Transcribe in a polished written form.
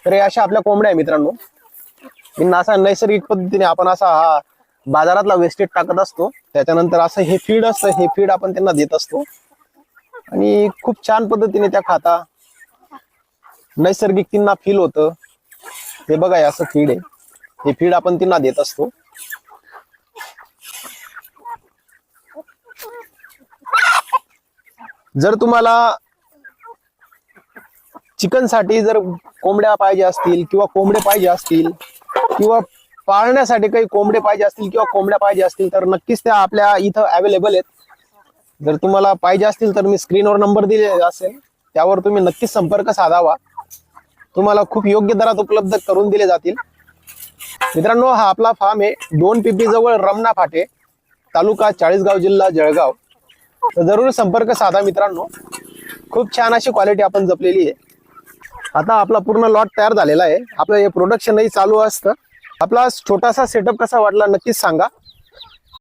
तर हे अशा आपल्या कोंबड्या आहे मित्रांनो. यांना असा नैसर्गिक पद्धतीने आपण असा हा बाजारातला वेस्टेज टाकत असतो. त्याच्यानंतर असं हे फीड असतं, हे फीड आपण त्यांना देत असतो आणि खूप छान पद्धतीने त्या खाता. नैसर्गिक त्यांना फील होतं. हे बघा हे असं फीड आहे, हे फीड आपण त्यांना देत असतो. जर तुम्हाला चिकन साठी जर कोंबड्या पाहिजे असतील किंवा कोंबडे पाहिजे असतील किंवा पाळण्यासाठी काही कोंबडे पाहिजे असतील किंवा कोंबड्या पाहिजे असतील तर नक्कीच त्या आपल्या इथं अवेलेबल आहेत. जर तुम्हाला पाहिजे असतील तर मी स्क्रीनवर नंबर दिलेला असेल, त्यावर तुम्ही नक्कीच संपर्क साधावा. तुम्हाला खूप योग्य दरात उपलब्ध करून दिले जातील. मित्रांनो, हा आपला फार्म आहे 2 PP जवळ रमना फाटे, तालुका चाळीसगाव, जिल्हा जळगाव. तर जरूर संपर्क साधा मित्रांनो. खूप छान अशी क्वालिटी आपण जपलेली आहे. आता आपला पूर्ण लॉट तयार झालेला आहे. आपलं हे प्रोडक्शनही चालू असतं. आपला छोटासा सेटअप कसा वाटला नक्कीच सांगा.